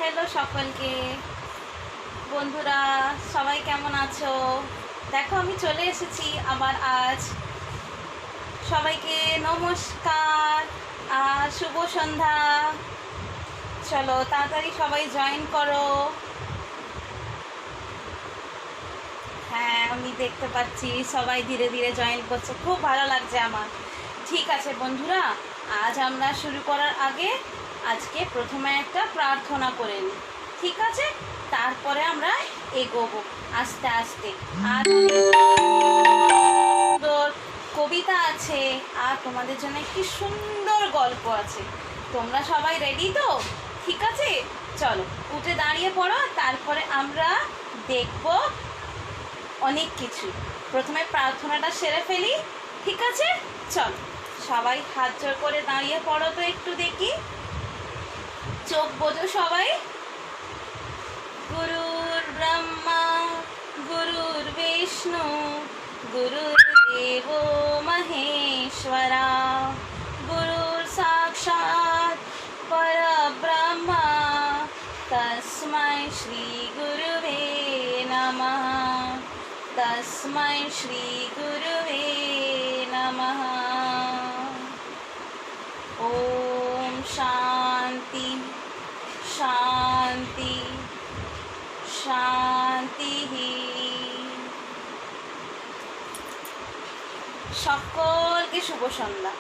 Hello সকলকে বন্ধুরা, সবাই কেমন আছো? দেখো আমি চলে এসেছি আবার আজ। সবাইকে নমস্কার আর শুভ সন্ধ্যা। চলো তাড়াতাড়ি সবাই জয়েন করো। হ্যাঁ, আমি দেখতে পাচ্ছি সবাই ধীরে ধীরে জয়েন করছে, খুব ভালো লাগছে আমার। ঠিক আছে বন্ধুরা, আজ আমরা শুরু করার আগে আজকে প্রথমে একটা প্রার্থনা করে নিই, ঠিক আছে? তারপরে আমরা এগোবো আস্তে আস্তে। আর সুন্দর কবিতা আছে আর তোমাদের জন্য একটি সুন্দর গল্প আছে। তোমরা সবাই রেডি তো? ঠিক আছে, চলো উঠে দাঁড়িয়ে পড়ো, তারপরে আমরা দেখবো অনেক কিছু। প্রথমে প্রার্থনাটা সেরে ফেলি, ঠিক আছে? চলো সবাই হাত জোড় করে দাঁড়িয়ে পড়ো তো, একটু দেখি। চোখ বোঝো সবাই। গুরুর ব্রহ্মা গুরুর বিষ্ণু গুরুর্দেব মহেশ্বরা গুরুর সাক্ষাৎ পরব্রহ্মা তস্मै শ্রী গুরুবে নমঃ। তস্मै শ্রী গুরুবে নমঃ। ওম শান্তি শান্তি শান্তি। সকলকে শুভ সন্ধ্যা।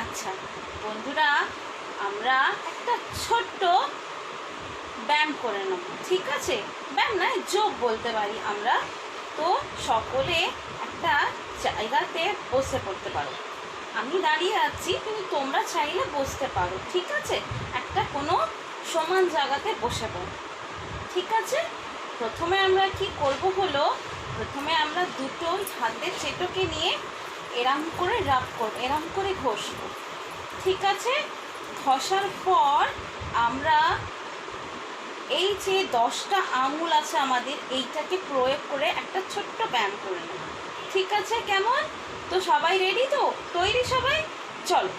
আচ্ছা বন্ধুরা, আমরা একটা ছোট্ট ব্যায়াম করে নেব, ঠিক আছে? ব্যায়াম নয়, যোগ বলতে পারি আমরা। তো সকলে একটা জায়গাতে বসে পড়তে পারো। আমি দাঁড়িয়ে আছি, কিন্তু তোমরা চাইলে বসতে পারো, ঠিক আছে? একটা কোনো সমান জায়গাতে বসে পড়ো, ঠিক আছে? প্রথমে আমরা কি করব হলো, প্রথমে আমরা দুটো হাতের চেটোকে নিয়ে এরম করে রাব করবো, এরম করে ঘষবো, ঠিক আছে? ঘষার পর আমরা এই যে 10টা আঙুল আছে আমাদের, এইটাকে প্রয়োগ করে একটা ছোট্ট ব্যায়াম করে নেব, ঠিক আছে? কেমন? তো সবাই রেডি তো? তৈরি সবাই? চলো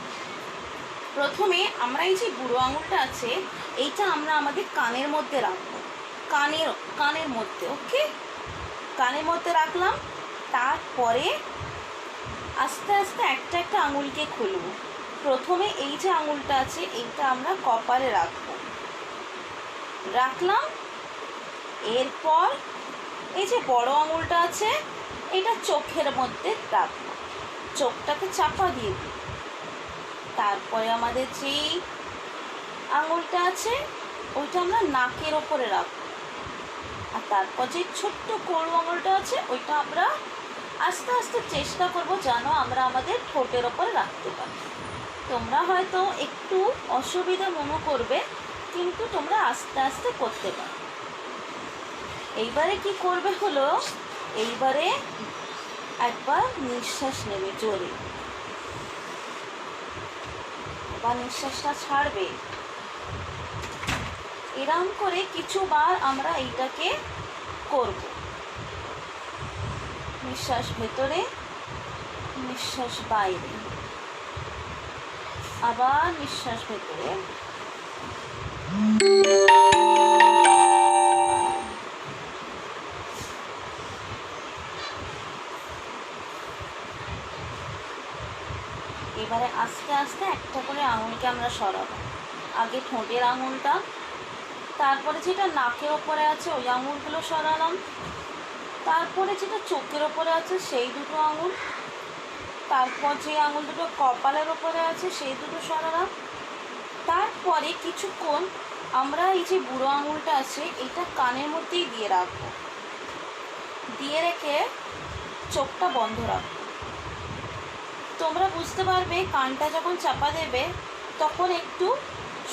প্রথমে আমরা এই যে বুড়ো আঙুলটা আছে, এইটা আমরা আমাদের কানের মধ্যে রাখবো। কানের মধ্যে, ওকে? কানের মধ্যে রাখলাম। তারপরে আস্তে আস্তে একটা একটা আঙুলকে খুলবো। প্রথমে এই যে আঙুলটা আছে, এইটা আমরা কপালে রাখলাম। এরপর এই যে বড় আঙুলটা আছে, এটা চোখের মধ্যে রাখবো, চোখটাকে চাপা দিয়ে দিই। তারপরে আমাদের যেই আঙুলটা আছে, ওইটা আমরা নাকের ওপরে রাখবো। আর তারপর যে ছোট্ট সরু আঙুলটা আছে, ওইটা আমরা আস্তে আস্তে চেষ্টা করব যেন আমরা আমাদের ঠোঁটের ওপরে রাখতে পারি। তোমরা হয়তো একটু অসুবিধা মনে করবে, কিন্তু তোমরা আস্তে আস্তে করতে পারো। এইবারে কি করবে হলো, এইবারে একবার নিঃশ্বাস নেবে জোরে, এবার নিঃশ্বাসটা ছাড়বে। এরম করে কিছুবার আমরা এইটাকে করব। নিঃশ্বাস ভেতরে, নিঃশ্বাস বাইরে, আবার নিঃশ্বাস ভেতরে, এবারে আস্তে আস্তে একটা করে আঙুলকে আমরা সরাবো। আগে ঠোঁটের আঙুলটা, তারপরে যেটা নাকের ওপরে আছে ওই আঙুলগুলো সরালাম, তারপরে যেটা চোখের ওপরে আছে সেই দুটো আঙুল, তারপর যে আঙুল দুটো কপালের ওপরে আছে সেই দুটো সরালাম। তারপরে কিছুক্ষণ আমরা এই যে বুড়ো আঙুলটা আছে, এটা কানের মধ্যেই দিয়ে রাখবো, দিয়ে রেখে চোখটা বন্ধ রাখবো। তোমরা বুঝতে পারবে কানটা যখন চাপা দেবে তখন একটু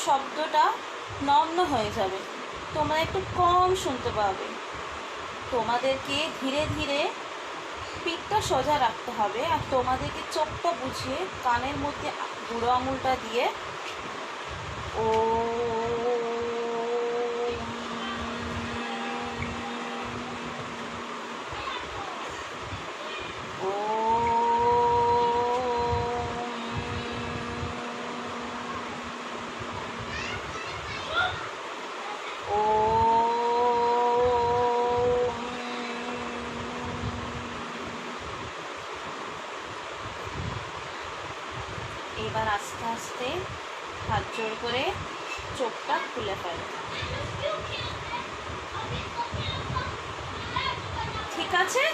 শব্দটা নগ্ন হয়ে যাবে, তোমরা একটু কম শুনতে পাবে। তোমাদেরকে ধীরে ধীরে পিঠটা সোজা রাখতে হবে, আর তোমাদেরকে চোখটা বুঝিয়ে কানের মধ্যে বুড়ো আঙুলটা দিয়ে ও আস্তে হাত জোর করে চোখটা খুলে ফেলো। ঠিক আছে,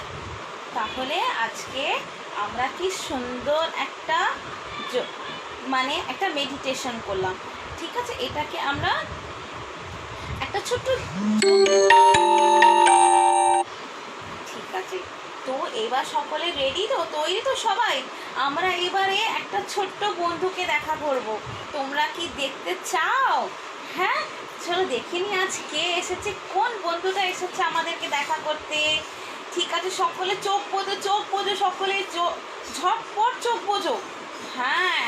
তাহলে আজকে আমরা কি সুন্দর একটা মানে একটা মেডিটেশন করলাম। ঠিক আছে, এটাকে আমরা একটা ছোট্ট, ঠিক আছে। তো এবার সকলে রেডি তো, তৈরি তো সবাই? আমরা এবারে একটা ছোট্ট বন্ধুকে দেখা করব। তোমরা কি দেখতে চাও? হ্যাঁ, চলো দেখে নি আজ কে এসেছে, কোন বন্ধুটা এসেছে আমাদেরকে দেখা করতে। ঠিক আছে, সকলে চোখ বোঝো, চোখ বোঝো, সকলে ঝটপট চোখ বোঝো। হ্যাঁ,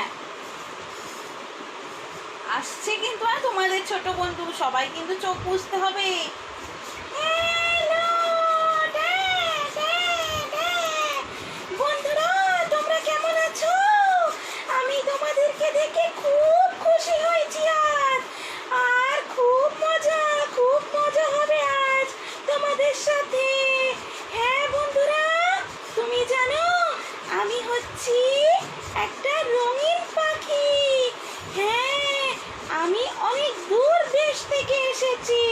আসছে কিন্তু। আর তোমাদের ছোট বন্ধু, সবাই কিন্তু চোখ বুঝতে হবে। বন্ধুরা, তোমরা কেমন আছো? আমি তোমাদেরকে দেখে খুব খুশি হয়েছি আর খুব মজা হবে আজ তোমাদের সাথে। হ্যাঁ বন্ধুরা, তুমি জানো আমি হচ্ছি একটা রঙিন পাখি। হ্যাঁ, আমি অনেক দূর দেশ থেকে এসেছি।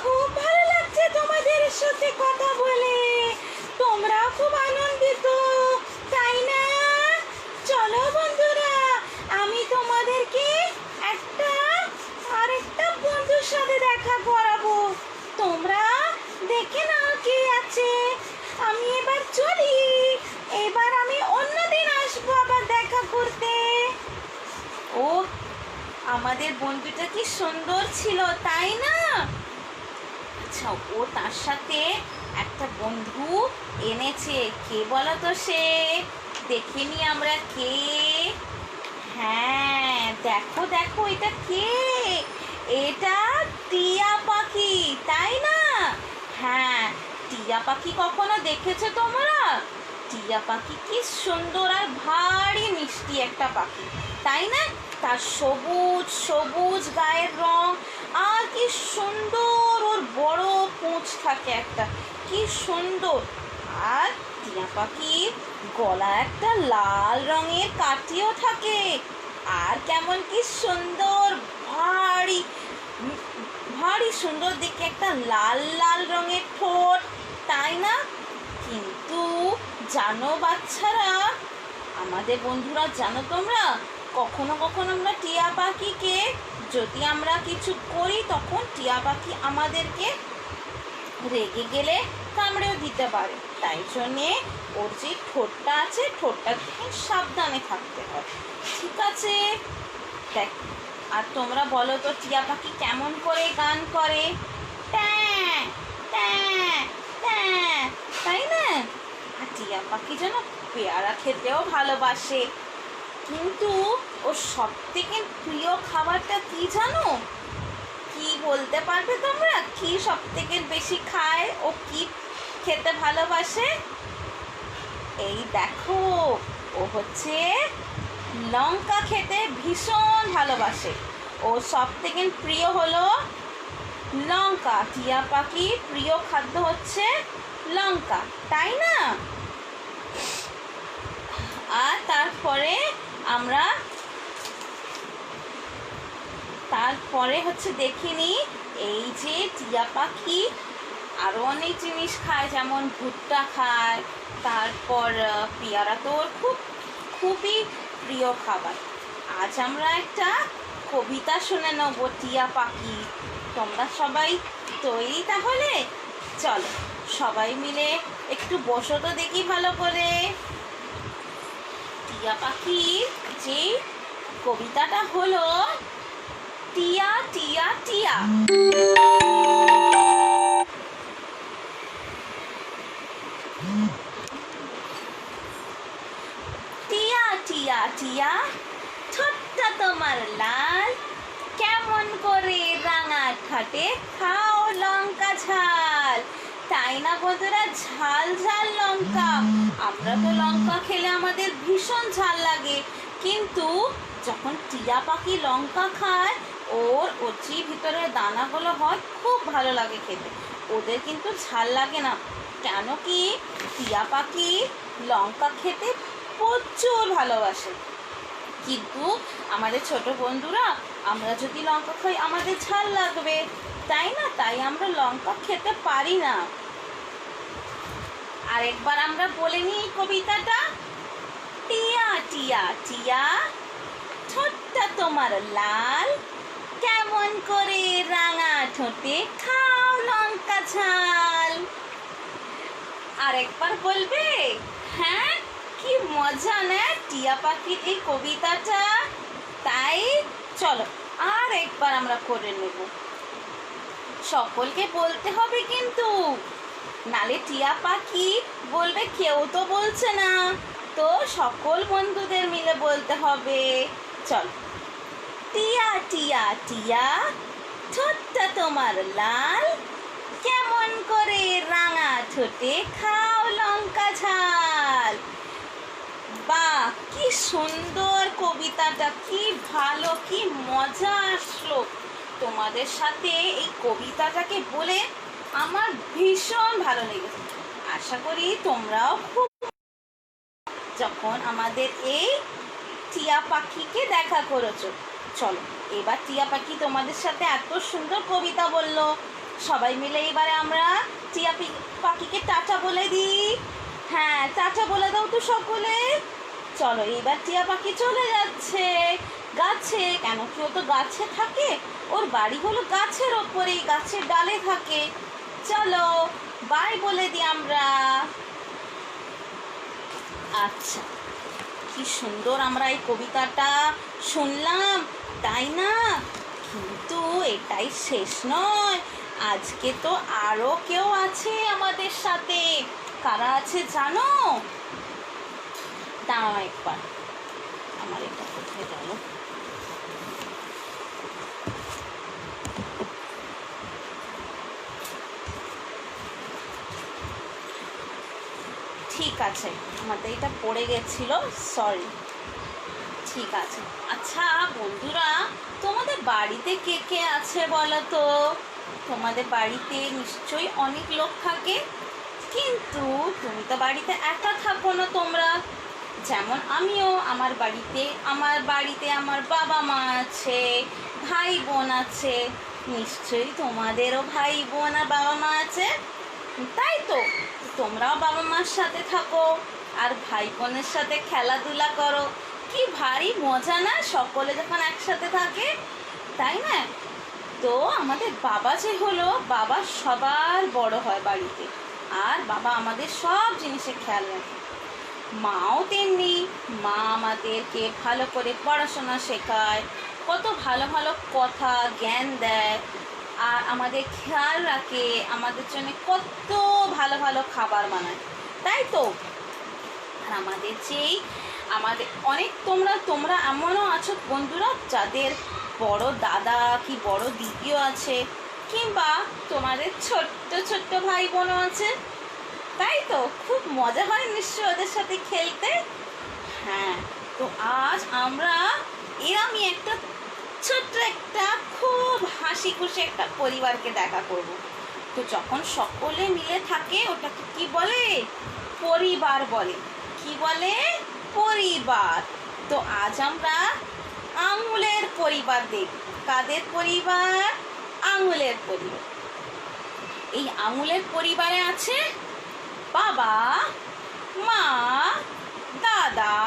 খুব ভালো লাগছে তোমাদের সাথে কথা বলে। তোমরাও খুব আনন্দিত, তাই না? চলো বন্ধুরা, আমি তোমাদেরকে আরেকটা বন্ধুর সাথে দেখা করাবো। তোমরা দেখে নাও কে আছে। আমি এবার চলি, এবার আমি অন্যদিন আসবো আবার দেখা করতে। ও, আমাদের বন্ধুটা কি সুন্দর ছিল, তাই না? আচ্ছা, ও তার সাথে একটা বন্ধু এনেছে। কে বলো তো সে? দেখে নি আমরা কে। হ্যাঁ, দেখো দেখো, এটা কে? এটা টিয়া পাখি, তাই না? হ্যাঁ, টিয়া পাখি কখনো দেখেছো তোমরা? টিয়া পাখি কি সুন্দর আর ভারী মিষ্টি একটা পাখি, তাই না? তার সবুজ সবুজ গায়ের রং, আর কি সুন্দর ওর বড় পুঁছ থাকে একটা, কি সুন্দর। আর টিয়া পাখির গলা একটা লাল রঙের কাঠিও থাকে। আর কেমন কি সুন্দর, ভারী ভারী সুন্দর দেখে একটা লাল লাল রঙের ঠোঁট, তাই না? কিন্তু জানো বাচ্চারা, আমাদের বন্ধুরা, জানো তোমরা, কখনো কখনো আমরা টিয়া পাখিকে যদি আমরা কিছু করি, তখন টিয়া পাখি আমাদেরকে রেগে গেলে কামড়েও দিতে পারে। তাই জন্যে ওর যে ঠোঁটটা আছে, ঠোঁটটা থেকে সাবধানে থাকতে হয়। ঠিক আছে, দেখ। আর তোমরা বলো তো, টিয়া পাখি কেমন করে গান করে? ট্যাঁ ট্যাঁ ট্যাঁ, তাই না? আর টিয়া পাখি যেন পেয়ারা খেতেও ভালোবাসে। কিন্তু ওর সব থেকে প্রিয় খাবারটা কি জানো? কি বলতে পারবে তোমরা? কি সব থেকে বেশি খায়, ও কি খেতে ভালোবাসে? এই দেখো, ও হচ্ছে লঙ্কা খেতে ভীষণ ভালোবাসে। ও সব থেকে প্রিয় হলো লঙ্কা। টিয়া পাখির প্রিয় খাদ্য হচ্ছে লঙ্কা, তাই না? আর তারপরে হচ্ছে দেখিনি, এই যে টিয়া পাখি আরও অনেক জিনিস খায়, যেমন ভুট্টা খায়, তারপর পেয়ারা তো ওর খুবই প্রিয় খাবার। আজ আমরা একটা কবিতা শুনে নেব টিয়া পাখি। তোমরা সবাই তৈরি তাহলে? চলো সবাই মিলে একটু বসো তো দেখি ভালো করে। টিয়া পাখির যে কবিতাটা হলো, টিয়া টিয়া টিয়া। টিয়া টিয়া টিয়া, ঠোঁটটা তোমার লাল, কেমন করে রাঙা ঠোঁটে খাও লঙ্কা ঝাল। তাই না বন্ধুরা? ঝাল ঝাল লঙ্কা। আমরা তো লঙ্কা খেলে আমাদের ভীষণ ঝাল লাগে, কিন্তু যখন টিয়া পাখি লঙ্কা খায়, ওর যে ভিতরে দানাগুলো হয়, খুব ভালো লাগে খেতে। ওদের কিন্তু ঝাল লাগে না, কেন কি টিয়া পাখি লঙ্কা খেতে প্রচুর ভালোবাসে। কিন্তু আমাদের ছোট বন্ধুরা, আমরা যদি লঙ্কা খাই আমাদের ঝাল লাগবে, তাই না? তাই আমরা লঙ্কা খেতে পারি না। আরেকবার আমরা বলে নিই কবিতাটা। টিয়া টিয়া টিয়া, ঠোঁটটা তোমার লাল, কেমন করে রাঙা ঠোঁটে খাও লঙ্কা ঝাল। আরেকবার বলবে? হ্যাঁ, কি মজা না টিয়া পাখির এই কবিতাটা? তাই চলো আর একবার আমরা করে নেব। সকলকে বলতে হবে কিন্তু, নালে টিয়া পাখি বলবে কেউ তো বলছে না, তো সকল বন্ধুদের মিলে বলতে হবে। চল। টিয়া টিয়া টিয়া, ঠোঁটটা তোমার লাল, কেমন করে রাঙা ঠোঁটে খাও লঙ্কা ঝাল। বাহ, কি সুন্দর কবিতাটা, কি ভালো, কি মজা আসলো তোমাদের সাথে এই কবিতাটাকে বলে। আমার ভীষণ ভালো লেগেছে। আশা করি তোমরাও খুব, যখন আমাদের এই টিয়া পাখিকে দেখা করেছো। চলো এবার টিয়া পাখি তোমাদের সাথে এত সুন্দর কবিতা বললো, সবাই মিলে এবারে আমরা টিয়া পাখিকে টাটা বলে দিই। হ্যাঁ, টাটা বলে দাও তো সকলে। চলো এবার টিয়া পাখি চলে যাচ্ছে গাছে। কেন কি ও তো গাছে থাকে, ওর বাড়ি হলো গাছের ওপরেই, গাছের ডালে থাকে। চলো বাই বলে দিই আমরা। আচ্ছা, কি সুন্দর আমরা এই কবিতাটা শুনলাম, তাই না? কিন্তু এটাই শেষ নয়, আজকে তো আরো কেউ আছে আমাদের সাথে। কারা আছে জানো? দাঁড়াও একবার, আমার এটা কোথায় গেল? ঠিক আছে, আমাদের এটা পড়ে গেছিল, সরি। ঠিক আছে। আচ্ছা বন্ধুরা, তোমাদের বাড়িতে কে কে আছে বলো তো? তোমাদের বাড়িতে নিশ্চয়ই অনেক লোক থাকে, কিন্তু তুমি তো বাড়িতে একা থাকো না তোমরা। যেমন আমিও, আমার বাড়িতে আমার বাবা মা আছে, ভাই বোন আছে। নিশ্চয়ই তোমাদেরও ভাই বোন আর বাবা মা আছে, তাই তো? তোমরাও বাবা মার সাথে থাকো আর ভাই বোনের সাথে খেলাধুলা করো। কি ভারী মজা না সকলে যখন একসাথে থাকে, তাই না? তো আমাদের বাবা যে হলো, বাবা সবার বড় হয় বাড়িতে, আর বাবা আমাদের সব জিনিসের খেয়াল রাখে। মাও তেমনি, মা আমাদেরকে ভালো করে পড়াশোনা শেখায়, কত ভালো ভালো কথা জ্ঞান দেয়, আর আমাদের খেয়াল রাখে, আমাদের জন্য কত ভালো ভালো খাবার বানায়, তাই তো? আর আমাদের অনেক তোমরা এমনও আছো বন্ধুরা, যাদের বড় দাদা কি বড় দিদিও আছে, কিংবা তোমাদের ছোট্ট ছোট্ট ভাই বোনও আছে, তাই তো? খুব মজা হয় নিশ্চয়ই ওদের সাথে খেলতে। হ্যাঁ, তো আজ আমরা এরমই একটা ছোট্ট একটা খুব হাসি খুশি একটা পরিবারকে দেখা করব। তো যখন সকলে মিলে থাকে ওটাকে কি বলে? পরিবার বলে। কি বলে? পরিবার। তো আজ আমরা আঙুলের পরিবার দেখব। কাদের পরিবার? আঙুলের পরিবার। এই আঙুলের পরিবারে আছে বাবা, মা, দাদা,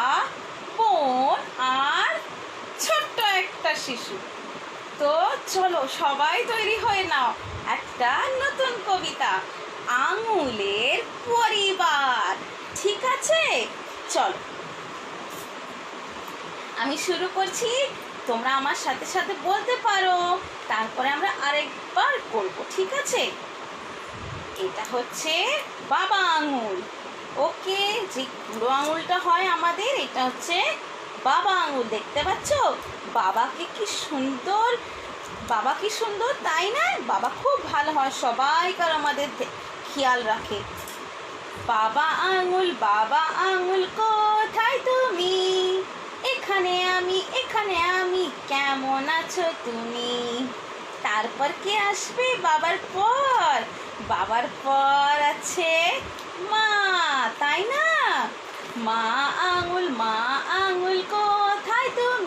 বোন আর ছোট্ট একটা শিশু। তো চলো সবাই তৈরি হয়ে নাও, একটা নতুন কবিতা, আঙুলের পরিবার। ঠিক আছে? চলো আমি শুরু করছি, তোমরা আমার সাথে সাথে বলতে পারো, তারপরে আমরা আরেকবার করব। ঠিক আছে? এটা হচ্ছে বাবা আঙুল। ওকে, যে বুড়ো আঙুলটা হয় আমাদের, এটা হচ্ছে বাবা আঙুল। দেখতে পাচ্ছ বাবাকে কি সুন্দর, বাবা কি সুন্দর, তাই না? বাবা খুব ভালো হয়, সবাইকার আমাদের খেয়াল রাখে। বাবা আঙুল কোথায় তুমি? এখানে আমি, কেমন আছো তুমি? তারপর কে আসবে বাবার পর? বাবার পর আছে মা, তাই না? মা আঙুল কোথায় তুমি?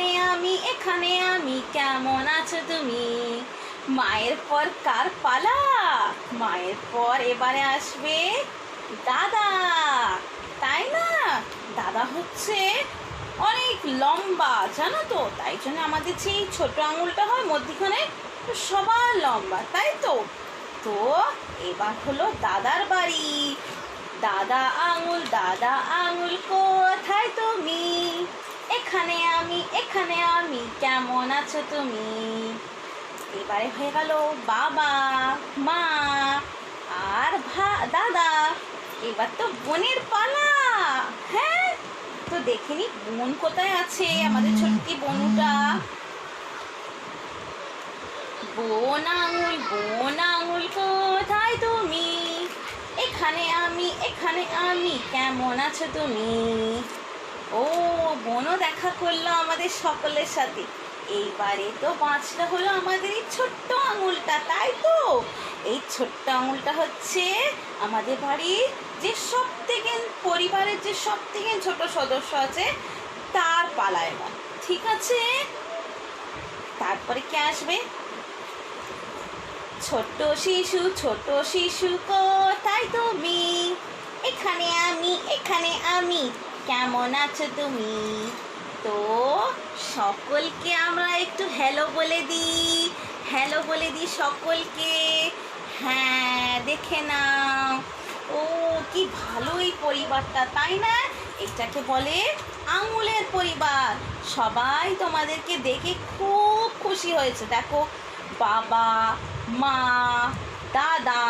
এখানে আমি কেমন আছো তুমি? মায়ের পর কার পালা? মায়ের পর এবারে আসবে দাদা, তাই না? দাদা হচ্ছে অনেক লম্বা, জানো তো, তাই জন্য আমাদের যে ছোট আঙুলটা হয় মধ্যিখানে সবার লম্বা, তাই তো। তো এবার হলো দাদার বাড়ি। দাদা আঙুল কোথায় তুমি? এখানে আমি কেমন আছো তুমি? এবারে হয়ে গেল বাবা, মা আর দাদা। এবার তো বোনের পালা। হ্যাঁ, তো দেখিনি বোন কোথায় আছে, আমাদের ছোট্টি বনুটা। বোন আঙুল কোথায় তুমি? এখানে আমি কেমন আছো তুমি? ও, বোনও দেখা করলো আমাদের সকলের সাথে। এইবারে তো বাঁচটা হলো আমাদের এই ছোট্ট আঙুলটা, তাই তো। এই ছোট্ট আঙুলটা হচ্ছে আমাদের বাড়ির যে সব থেকে, পরিবারের যে সব থেকে ছোট সদস্য আছে তার পালায় না, ঠিক আছে। তারপরে কে আসবে? ছোট্ট শিশু কোথায় তুমি? এখানে আমি কেমন আছো তুমি? তো সকলকে আমরা একটু হ্যালো বলে দিই সকলকে। হ্যাঁ, দেখে নাও। ও, কি ভালো এই পরিবারটা, তাই না? এটাকে বলে আঙুলের পরিবার। সবাই তোমাদেরকে দেখে খুব খুশি হয়েছে। দেখো, বাবা, মা, দাদা,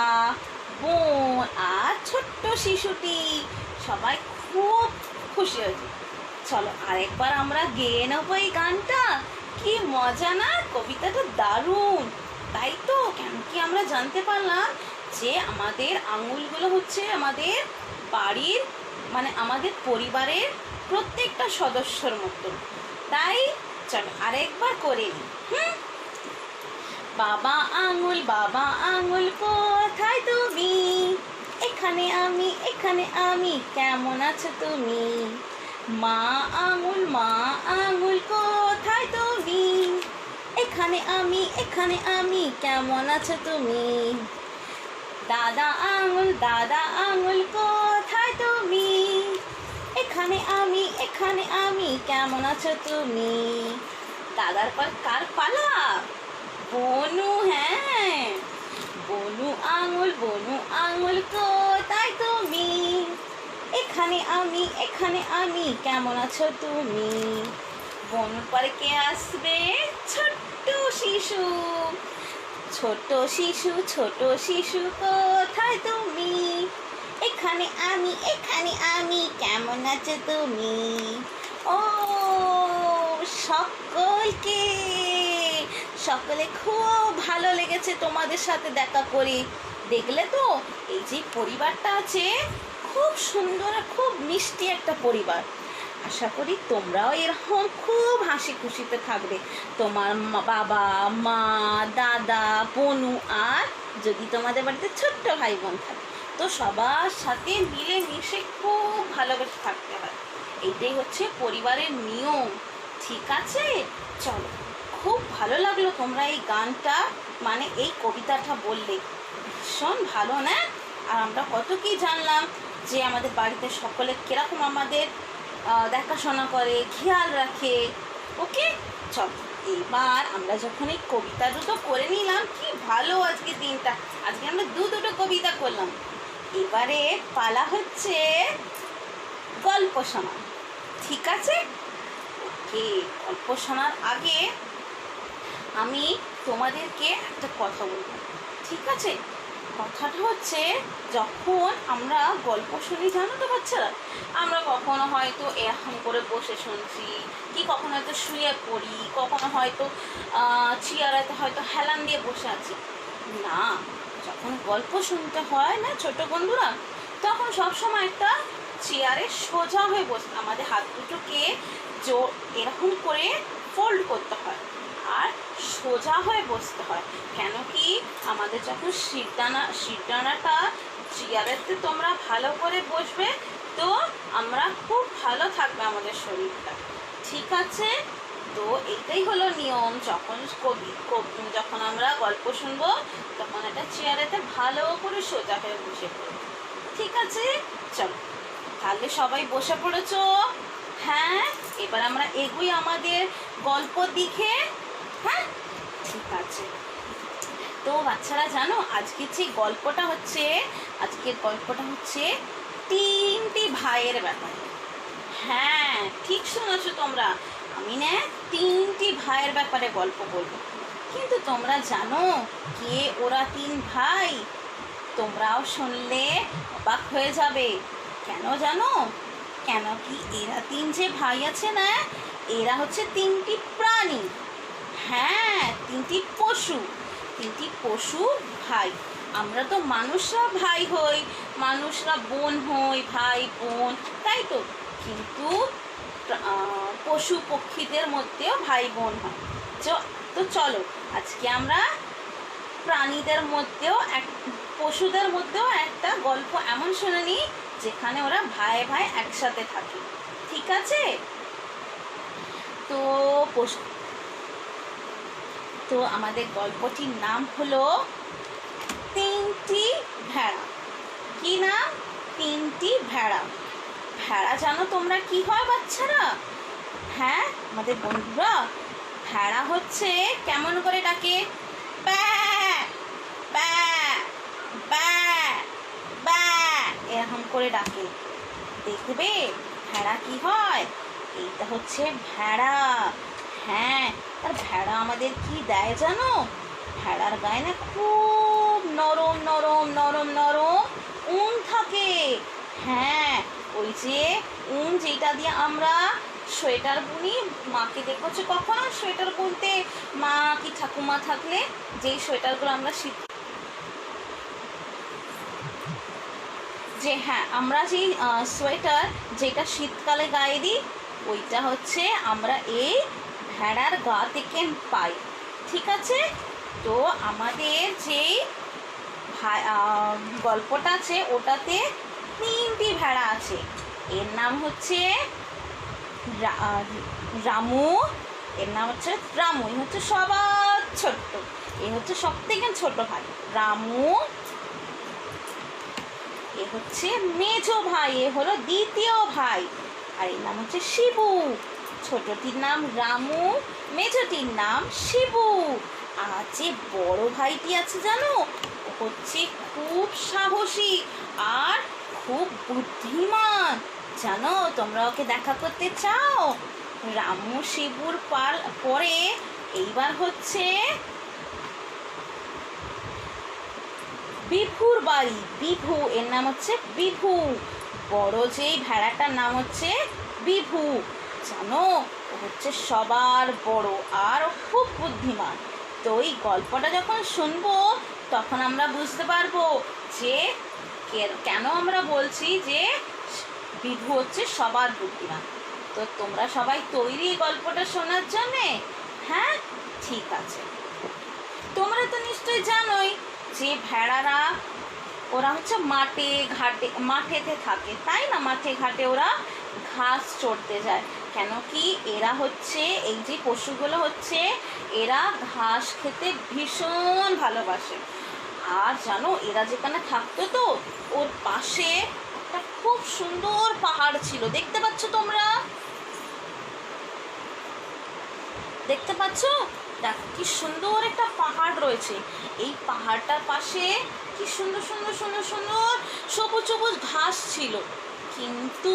বোন আর ছোট্ট শিশুটি সবাই খুব খুশি হয়েছে। চলো আরেকবার আমরা গেয়ে নেবো এই গানটা। কি মজা না, কবিতাটা দারুণ, তাই তো। কেন কি আমরা জানতে পারলাম যে আমাদের আঙুলগুলো হচ্ছে আমাদের বাড়ির, মানে আমাদের পরিবারের প্রত্যেকটা সদস্যর মতো। তাই চলো আরেকবার করে নিই। বাবা আঙুল কোথায় তুমি? এখানে আমি কেমন আছো তুমি? মা আঙুল কোথায় তুমি? এখানে আমি কেমন আছো তুমি? দাদা আঙুল কোথায় তুমি? এখানে আমি কেমন আছো তুমি? দাদার পর কার পালা? বনু। হ্যাঁ, বনু আঙুল কোথায় তুমি? এখানে আমি কেমন আছো তুমি? বনুর পরে কে আসবে? ছোট্ট শিশু কোথায় তুমি? এখানে আমি কেমন আছো তুমি? ও, সকলে খুব ভালো লেগেছে তোমাদের সাথে দেখা করে। দেখলে তো, এই যে পরিবারটা আছে খুব সুন্দর, খুব মিষ্টি একটা পরিবার। আশা করি তোমরাও এরকম খুব হাসি খুশিতে থাকবে। তোমার বাবা, মা, দাদা, বনু আর যদি তোমাদের বাড়িতে ছোট্ট ভাই বোন থাকে, তো সবার সাথে মিলে মিশে খুব ভালোবেসে থাকতে হয়। এইটাই হচ্ছে পরিবারের নিয়ম, ঠিক আছে। চলো, খুব ভালো লাগলো তোমরা এই গানটা, মানে এই কবিতাটা বললে, ভীষণ ভালো না? আর আমরা কত কি জানলাম যে আমাদের বাড়িতে সকলে কিরকম আমাদের দেখাশোনা করে, খেয়াল রাখে। ওকে, চল এবার আমরা যখন এই কবিতা দুটো করে নিলাম, কি ভালো আজকে দিনটা। আজকে আমরা দুটো কবিতা করলাম। এবারে পালা হচ্ছে গল্প শোনা, ঠিক আছে। ওকে, গল্প শোনার আগে আমি তোমাদেরকে একটা কথা বলবো, ঠিক আছে। কথাটা হচ্ছে, যখন আমরা গল্প শুনি, জানো তো বাচ্চারা, আমরা কখনো হয়তো এরকম করে বসে শুনছি, কি কখনো হয়তো শুয়ে পড়ি, কখনো হয়তো চেয়ারেতে হয়তো হেলান দিয়ে বসে আছি। না, যখন গল্প শুনতে হয় না ছোট বন্ধুরা, তখন সবসময় একটা চেয়ারে সোজা হয়ে বসে আমাদের হাত দুটোকে এরকম করে ফোল্ড করতে হয় আর সোজা হয়ে বসতে হয়। কেন কি, আমাদের যখন শিরদানাটা চেয়ারেতে তোমরা ভালো করে বসবে, তো আমরা খুব ভালো থাকবে আমাদের শরীরটা, ঠিক আছে। তো এইটাই হলো নিয়ম, যখন আমরা গল্প শুনবো তখন একটা চেয়ারেতে ভালো করে সোজা হয়ে বসে পড়বো। ঠিক আছে, চলো তাহলে সবাই বসে পড়েছো? হ্যাঁ, এবার আমরা এগোই আমাদের গল্প দিকে। হ্যাঁ, ঠিক আছে। তো বাচ্চারা জানো আজকের গল্পটা হচ্ছে তিনটি ভাইয়ের ব্যাপারে। হ্যাঁ, ঠিক শুনেছো তোমরা, আমি না তিনটি ভাইয়ের ব্যাপারে গল্প বলবো। কিন্তু তোমরা জানো কে ওরা তিন ভাই? তোমরাও শুনলে অবাক হয়ে যাবে। কেন জানো? কেন কি এরা তিন যে ভাই আছে না, এরা হচ্ছে তিনটি প্রাণী। হ্যাঁ, তিনটি পশু ভাই। আমরা তো মানুষরা ভাই হই, মানুষরা বোন হই, ভাই বোন, তাই তো। কিন্তু পশু পক্ষীদের মধ্যেও ভাই বোন হয়। তো চলো আজকে আমরা প্রাণীদের মধ্যেও পশুদের মধ্যেও একটা গল্প এমন শুনে নিই যেখানে ওরা ভাই ভাই একসাথে থাকে। ঠিক আছে? তো আমাদের গল্পটির নাম হলো তিনটি ভেড়া। কি নাম? তিনটি ভেড়া। ভেড়া জানো তোমরা কি হয় বাচ্চারা? হ্যাঁ, আমাদের বন্ধুরা, ভেড়া হচ্ছে কেমন করে ডাকে? ব্যা ব্যা ব্যা ব্যা এরকম করে ডাকে। দেখবে ভেড়া কি হয়? এইটা হচ্ছে ভেড়া। হ্যাঁ, আর ভেড়া আমাদের কি দেয় জানো? ভেড়ার গায়ে না খুব নরম নরম নরম নরম উন থাকে। হ্যাঁ, ওই যে উন যেটা দিয়ে আমরা সোয়েটার বুনি। মাকে দেখেছো কখনো সোয়েটার বুনতে? মা কি ঠাকুমা থাকলে যেই সোয়েটারগুলো আমরা আমরা যেই সোয়েটার যেটা শীতকালে গায়ে দিই, ওইটা হচ্ছে আমরা এই ভেড়ার গা থেকে পাই। ঠিক আছে? তো আমাদের যেই গল্পটা আছে ওটাতে তিনটি ভেড়া আছে। এর নাম হচ্ছে রামু। এর নাম হচ্ছে রামু, এ হচ্ছে সবার ছোট্ট, এ হচ্ছে সব থেকে ছোট ভাই রামু। এ হচ্ছে মেজো ভাই, এ হলো দ্বিতীয় ভাই, আর এর নাম হচ্ছে শিবু। ছোটটির নাম রামু, মেজোটির নাম শিবু। আর যে বড় ভাইটি আছে জানো, ও হচ্ছে খুব সাহসী আর খুব বুদ্ধিমান। জানো, তোমরা ওকে দেখা করতে চাও? রামু শিবুর পরে এইবার হচ্ছে বিভুর বাড়ি। বিভু, এর নাম হচ্ছে বিভু। বড় যেই ভেড়াটার নাম হচ্ছে বিভু। জানো, ও হচ্ছে সবার বড় আর খুব বুদ্ধিমান। তো এই গল্পটা যখন শুনবো তখন আমরা বুঝতে পারবো যে কেন আমরা বলছি যে বিভু হচ্ছে সবার বুদ্ধিমান। তো তোমরা সবাই তৈরি গল্পটা শোনার জন্যে? হ্যাঁ, ঠিক আছে। তোমরা তো নিশ্চয়ই জানোই যে ভেড়ারা ওরা হচ্ছে মাঠেতে থাকে, তাই না? মাঠে ঘাটে ওরা ঘাস চড়তে যায়। কেন কি এরা হচ্ছে এই যে পশুগুলো হচ্ছে এরা ঘাস খেতে ভীষণ ভালোবাসে। আর জানো, এরা যেখানে থাকতো তো ওর পাশে একটা খুব সুন্দর পাহাড় ছিল। দেখতে পাচ্ছ তোমরা? দেখতে পাচ্ছ? দেখো কি সুন্দর একটা পাহাড় রয়েছে। এই পাহাড়টার পাশে কি সুন্দর সুন্দর সুন্দর সুন্দর সবুজ সবুজ ঘাস ছিল। কিন্তু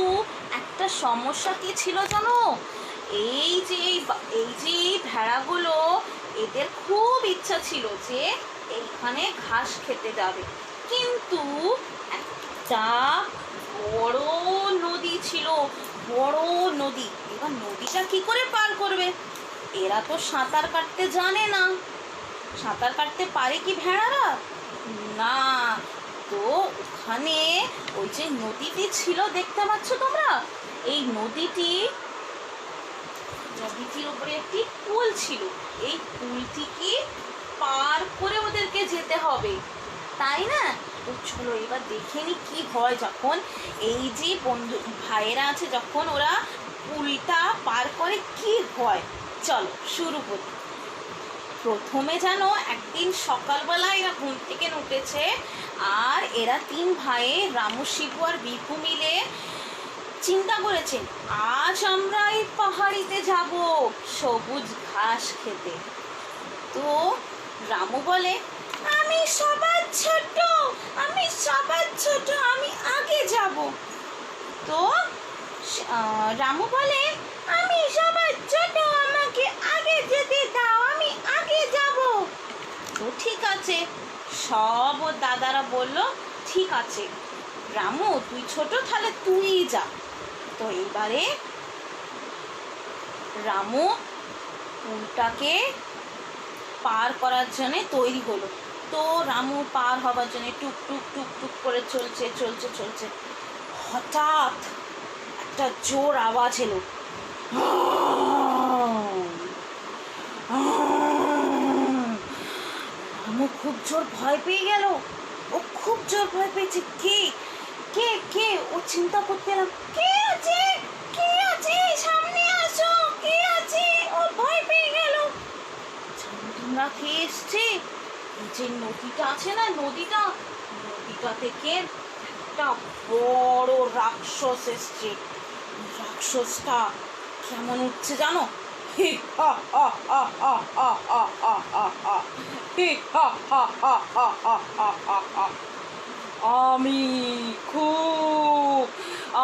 একটা সমস্যা কি ছিল জানো? এই যে ভেড়াগুলো, এদের খুব ইচ্ছা ছিল যে এইখানে ঘাস খেতে যাবে। কিন্তু একটা বড় নদী ছিল, বড় নদী। এবার নদীটা কি করে পার করবে? এরা তো সাঁতার কাটতে জানে না। সাঁতার কাটতে পারে কি ভেড়ারা? না। তো ওখানে ওই যে নদীটি ছিল, দেখতে পাচ্ছ তোমরা? এই নদীটির উপরে একটি পুল ছিল। এই পুলটিকে পার করে ওদেরকে যেতে হবে, তাই না? তো চলো এবার দেখে নি কি হয় যখন এই যে ভাইয়েরা আছে, যখন ওরা পুলটা পার করে কি হয়। চলো শুরু করি। প্রথমে জানো একদিন সকালবেলা এরা ঘুম থেকে উঠেছে, আর এরা তিন ভাই রামু, শিবু আর বিপু মিলে চিন্তা করেছে আজ আমরা এই পাহাড়িতে যাব সবুজ ঘাস খেতে। তো রামু বলে, আমি সবার ছোট, আমি আগে যাব। তো রামু বলে, আমি সবার ছোট, আমাকে আগে যেতে দাও, আমি আগে যাব। তো ঠিক আছে, সব ওর দাদারা বলল ঠিক আছে রামু তুই ছোট, তাহলে তুই যা। তো এবারে রামু পুলটাকে পার করার জন্য তৈরি হলো। তো রামু পার হবার জন্য টুক টুক টুক টুক করে চলছে। হঠাৎ একটা জোর আওয়াজ এলো। রামু খুব জোর ভয় পেয়ে গেল। ও খুব জোর ভয় পেয়েছে। কে কে কে ও চিন্তা করতে লাগলো, কে আছে সামনে আসো, কে আছে। ও ভয় পেয়ে গেল। তোমরা কে এসছে? এই যে নদীটা আছে না, নদীটা থেকে একটা বড় রাক্ষস এসছে। রাক্ষসটা কেমন উঠছে জানো?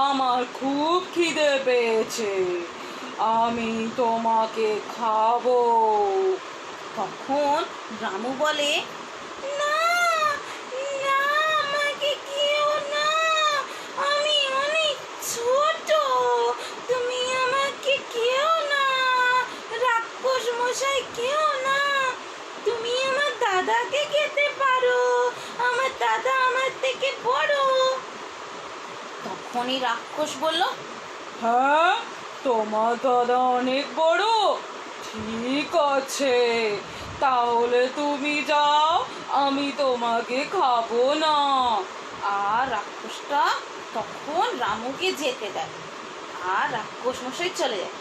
আমার খুব খিদে পেয়েছে, আমি তোমাকে খাবো। তখন রামু বলে, না না, আমাকে খেও না, আমি অনেক ছোট, তুমি আমাকে খেও না, রাক্ষস মশাই খেও না, তুমি আমার দাদাকে খেতে পারো, আমার দাদা আমার থেকে বড়। তখনই রাক্ষস বলল, হ্যাঁ তোমার দাদা অনেক বড়, ঠিক আছে তাহলে তুমি যাও, আমি তোমাকে খাবো না। আর রাক্ষসটা তখন রামুকে যেতে দেয়, আর রাক্ষস মশাই চলে যায়।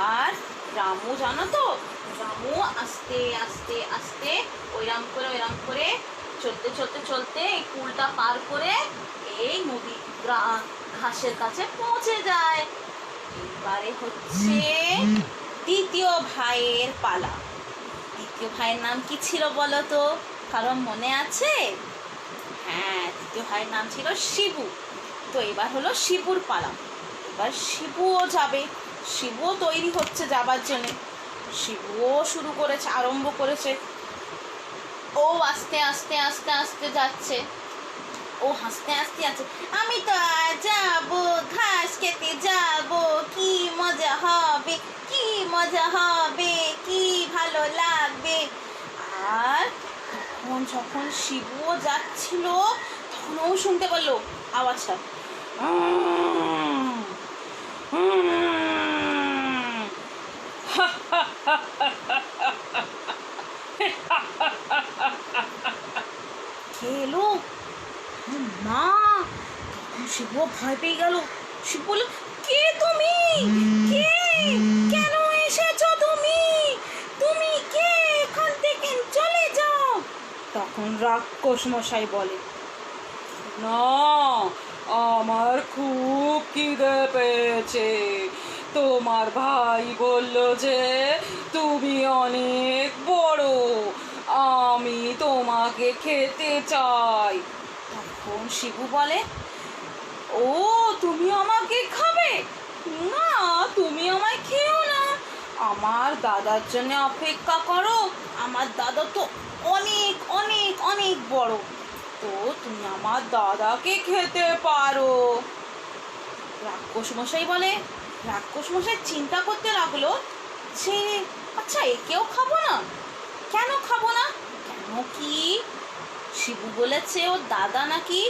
আর রামু জানো তো, রামু আস্তে আস্তে আস্তে ওইরাম করে চলতে এই পুলটা পার করে এই নদী ঘাসের কাছে পৌঁছে যায়। এবারে হচ্ছে দ্বিতীয় ভাইয়ের পালা। দ্বিতীয় ভাইয়ের নাম কি ছিল বলো তো, কারণ মনে আছে? হ্যাঁ, দ্বিতীয় ভাইয়ের নাম ছিল শিবু। তো এবার হলো শিবুর পালা। এবার শিবুও যাবে, শিবুও তৈরি হচ্ছে যাবার জন্য। শিবুও আরম্ভ করেছে। ও আস্তে আস্তে আস্তে আস্তে যাচ্ছে, ও হাসতে হাসতে আছে, আমি তো যাব ঘাস খেতে যাব, কি মজা হবে, কি ভালো লাগবে। আর তখন যখন শিবুও যাচ্ছিল, তখন ও শুনতে পেল আওয়াজটা, খেলো মা। তখন শিবু ভয় পেয়ে গেল। শিবু বলল, কে তুমি, কে, কেন এসেছো তুমি কে, এখান থেকে চলে যাও। তখন রাক্ষস মশাই বলে, না আমার খুব খিদে পেয়েছে, তোমার ভাই বলল যে তুমি অনেক বড়, আমি তোমাকে খেতে চাই। তখন শিবু বলে, ও তুমি আমাকে খাবে না, তুমি আমায় খেও না, আমার দাদার জন্য অপেক্ষা করো, আমার দাদা তো অনেক অনেক অনেক বড়, তো তুমি আমার দাদাকে খেতে পারো। রাক্ষস মশাই চিন্তা করতে লাগলো যে আচ্ছা একেও খাবো না, কেন খাবো না, কেন কি শিবু বলেছে ওর দাদা নাকি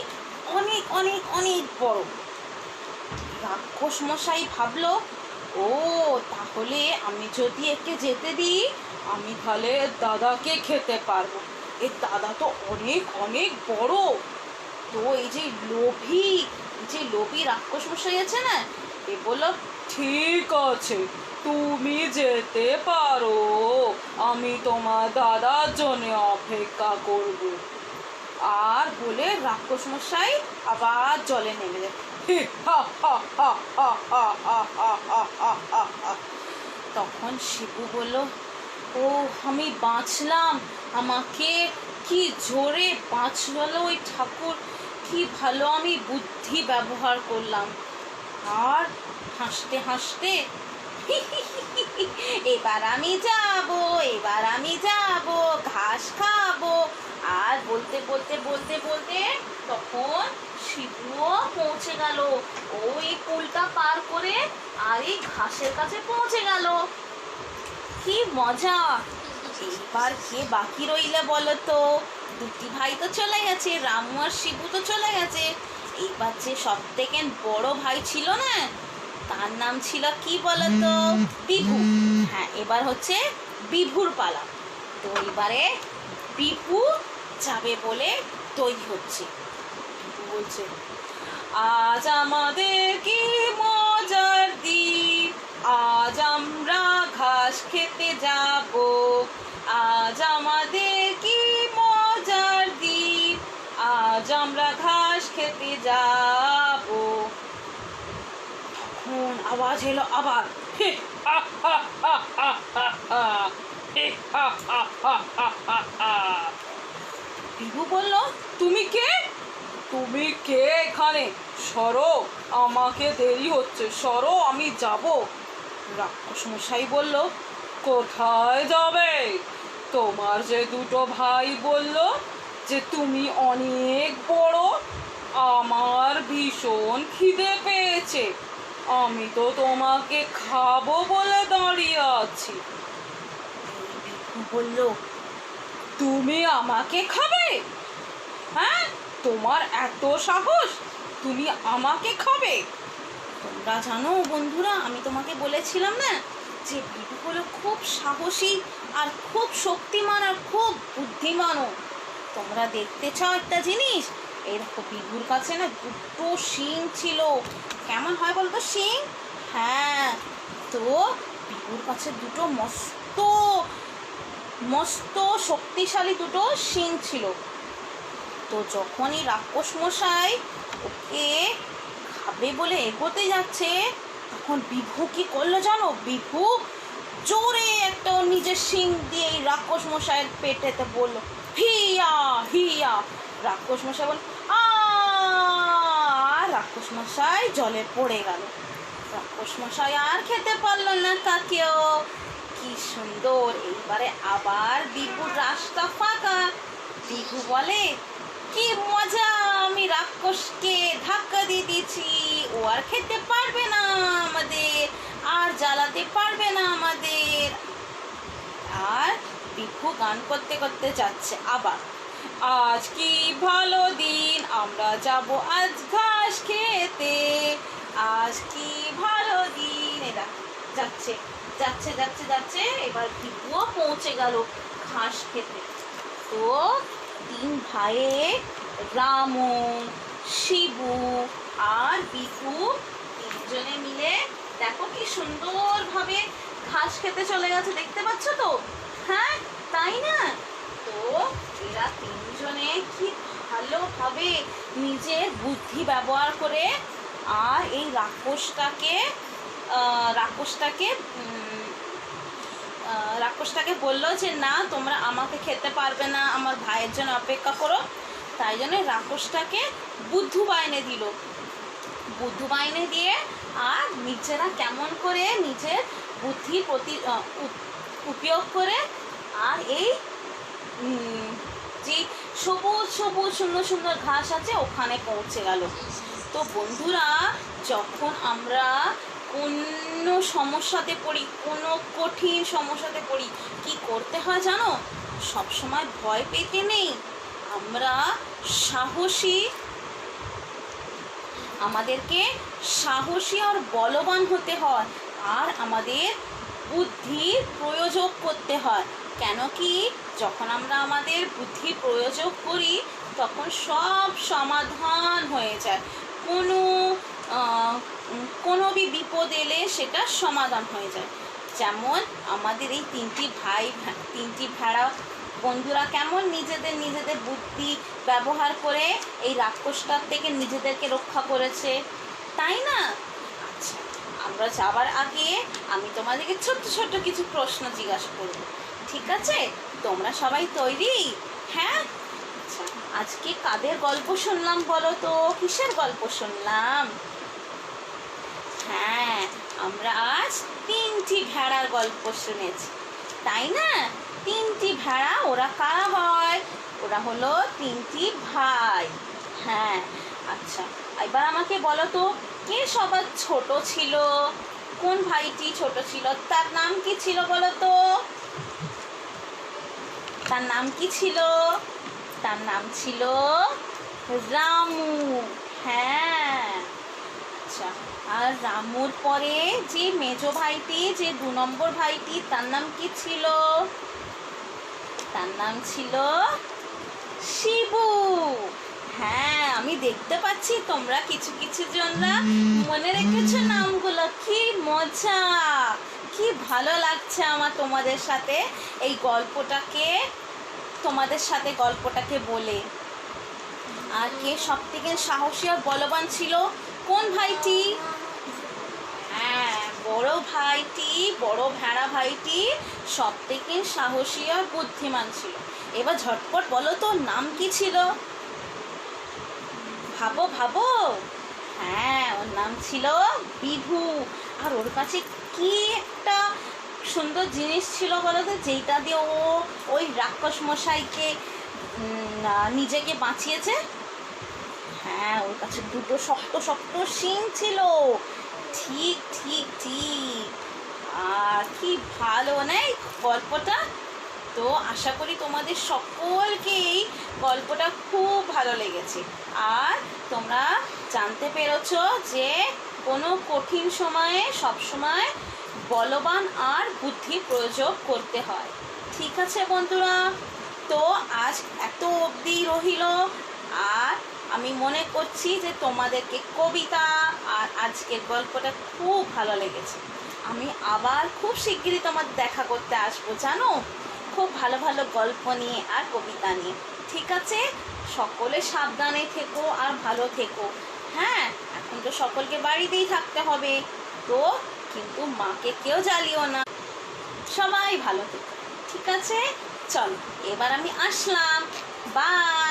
অনেক অনেক অনেক বড়। রাক্ষস মশাই ভাবলো, ও তাহলে আমি যদি একে যেতে দিই, আমি তাহলে দাদাকে খেতে পারবো, এর দাদা তো অনেক অনেক বড়। তো এই যে লোভী রাক্ষস মশাই আছে না, এ বলল, ঠিক আছে, তুমি যেতে পারো, আমি তোমার দাদার জন্য অপেক্ষা করব। আর বলে রাক্ষস মশাই আবার জলে নেমে যায়। তখন শিবু বলল, ও আমি বাঁচলাম, আমাকে কি জোরে বাঁচলো ওই ঠাকুর, কি ভালো আমি বুদ্ধি ব্যবহার করলাম। আর হাসতে হাসতে এবার আমি যাব ঘাস খাবো। আর বলতে বলতে বলতে বলতে তখন শিবুও পৌঁছে গেল ওই পুলটা পার করে, আর এই ঘাসের কাছে পৌঁছে গেল। কি মজা! এবার কে বাকি রইলে বলো তো? দুটি ভাই তো চলে গেছে, রামু আর শিবু তো চলে গেছে। এইবার যে সব থেকে বড় ভাই ছিল না, তার নাম ছিল কি বলতো? বিভু। হ্যাঁ, এবার হচ্ছে বিভুর পালা। তো এবারে বিভু যাবে বলে তৈরি হচ্ছে। বিভু বলছে, আজ আমাদের কি মজার দিন, আজ আমরা ঘাস খেতে যাব, আজ আমাদের কি মজার দিন, আজ আমরা ঘাস খেতে যাব। তখন আওয়াজ এলো আবার, বিভু বলল, তুমি কে? তুমি কে এখানে? সরো, আমাকে দেরি হচ্ছে, সরো, আমি যাব। রাক্ষস মশাই বলল, কোথায় যাবে? তোমার যে দুটো ভাই বলল যে তুমি অনেক বড়, আমার ভীষণ খিদে পেয়েছে, আমি তো তোমাকে খাবো বলে দাঁড়িয়ে আছি। বিভু বলল, তুমি আমাকে খাবে? হ্যাঁ, তোমার এত সাহস, তুমি আমাকে খাবে? তোমরা জানো বন্ধুরা, আমি তোমাকে বলেছিলাম না যে বিভু হলো খুব সাহসী আর খুব শক্তিমান আর খুব বুদ্ধিমানও। তোমরা দেখতে চাও একটা জিনিস? এই দেখো, বিভুর কাছে না দুটো শিং ছিল। কেমন হয় বলতো শিং? হ্যাঁ, তো বিভুর কাছে দুটো মস্ত মস্ত শক্তিশালী দুটো শিং ছিল। তো যখনই রাক্ষস মশাই ওকে খাবে বলে এগোতে যাচ্ছে, তখন বিভু কি করলো জানো? বিভু জোরে একটা নিজের শিং দিয়ে এই রাক্ষস মশাইয়ের পেটেতে বললো, হিয়া হিয়া। রাক্ষস মশাই বল, আর রাক্ষস মশাই জলে পড়ে গেল। রাক্ষস মশাই আর খেতে পারলো না তাকেও। কি সুন্দর! এইবারে আবার বিভুর রাস্তা ফাঁকা। বিভু বলে, কি মজা, আমি রাক্ষসকে ধাক্কা দিয়ে দিয়েছি, ও আর খেতে পারবে না আমাদের, আর জ্বালাতে পারবে না আমাদের। আর বিভু গান করতে করতে যাচ্ছে আবার, আজ কি ভালো দিন, আমরা যাব আজ ঘাস খেতে, আজ কি ভালো দিন। এরা যাচ্ছে যাচ্ছে যাচ্ছে যাচ্ছে, এবার বিভুও পৌঁছে গেল ঘাস খেতে। তো তিন ভাইয়ে রামু, শিবু আর বিভু তিনজনে মিলে দেখো কি সুন্দরভাবে ঘাস খেতে চলে গেছে, দেখতে পাচ্ছ তো? হ্যাঁ, তাই না? তো এরা তিনজনে কি ভালোভাবে নিজের বুদ্ধি ব্যবহার করে আর এই রাক্ষসটাকে বললো যে না, তোমরা আমাকে খেতে পারবে না, আমার ভাইয়ের জন্য অপেক্ষা করো। তাই জন্য রাক্ষসটাকে বুদ্ধু বাইনে দিল। বুদ্ধু বাইনে দিয়ে আর নিজেরা কেমন করে নিজের বুদ্ধির উপয়োগ করে আর এই যে সবুজ সবুজ সুন্দর সুন্দর ঘাস আছে ওখানে পৌঁছে গেল। তো বন্ধুরা, যখন আমরা কোনো সমস্যাতে পড়ি, কোনো কঠিন সমস্যাতে পড়ি, কি করতে হয় জানো? সবসময় ভয় পেতে নেই, আমরা আমাদেরকে সাহসী আর বলবান হতে হয়, আর আমাদের বুদ্ধির প্রয়োগ করতে হয়। কেন কি, যখন আমরা আমাদের বুদ্ধি প্রয়োগ করি তখন সব সমাধান হয়ে যায়, কোনো কোনো বিপদ এলে সেটা সমাধান হয়ে যায়। যেমন আমাদের এই তিনটি ভেড়া বন্ধুরা কেমন নিজেদের বুদ্ধি ব্যবহার করে এই রাক্ষসটার থেকে নিজেদেরকে রক্ষা করেছে, তাই না? আচ্ছা, আমরা যাবার আগে আমি তোমাদেরকে ছোট্ট ছোট্ট কিছু প্রশ্ন জিজ্ঞাসা করব, ঠিক আছে? তোমরা সবাই তৈরি? হ্যাঁ। আচ্ছা, আজকে কাদের গল্প শুনলাম বলো তো? কিসের গল্প শুনলাম? হ্যাঁ, আমরা আজ তিনটি ভেড়ার গল্প শুনেছি, তাই না? তিনটি ভেড়া, ওরা কারা হয়? ওরা হলো তিনটি ভাই। হ্যাঁ। আচ্ছা, এবার আমাকে বলো তো, কে সবার ছোট ছিল? কোন ভাইটি ছোট ছিল? তার নাম কি ছিল বলো তো? তার নাম কি ছিল? তার নাম ছিল রামু। হ্যাঁ। আচ্ছা, আর রামুর পরে যে মেজো ভাইটি, যে 2 নম্বর ভাইটি, তার নাম কি ছিল? তার নাম ছিল শিবু। হ্যাঁ, আমি দেখতে পাচ্ছি তোমরা কিছু কিছু জনরা মনে রেখেছো নামগুলো। কি মজা, কি ভালো লাগছে আমার তোমাদের সাথে এই গল্পটাকে বলে। আর কে সব থেকে সাহসী আর বলবান ছিল? কোন ভাইটি? হ্যাঁ, বড় ভেড়া ভাইটি সব থেকে সাহসী আর বুদ্ধিমান ছিল। এবার ঝটপট বলো তো, নাম কি ছিল? ভাবো। হ্যাঁ, ওর নাম ছিল বিভু। আর ওর কাছে কি একটা সুন্দর জিনিস ছিল বলো তো, যেইটা দিয়ে ও ওই রাক্ষস মশাইকে নিজেকে বাঁচিয়েছে? হ্যাঁ, ওর কাছে 2টো শক্ত শক্ত শিং ছিল। ঠিক। আর কি ভালো নেই গল্পটা। তো আশা করি তোমাদের সকলকেই গল্পটা খুব ভালো লেগেছে। আর তোমরা জানতে পেরেছো যে কোনো কঠিন সময়ে সবসময় বলবান আর বুদ্ধি প্রয়োগ করতে হয়। ঠিক আছে বন্ধুরা, তো আজ এত অবধি রহিল। আর আমি মনে করছি যে তোমাদেরকে কবিতা আর আজকের গল্পটা খুব ভালো লেগেছে। আমি আবার খুব শিগগিরই তোমার দেখা করতে আসবো, জানো, খুব ভালো ভালো গল্প নিয়ে আর কবিতা নিয়ে। ঠিক আছে, সকলে সাবধানে থেকো আর ভালো থেকো। হ্যাঁ, এখন তো সকলকে বাড়িতেই থাকতে হবে, তো কিন্তু মাকে কেউ জ্বালিও না। সবাই ভালো থেকো, ঠিক আছে? চলো, এবার আমি আসলাম। বাই।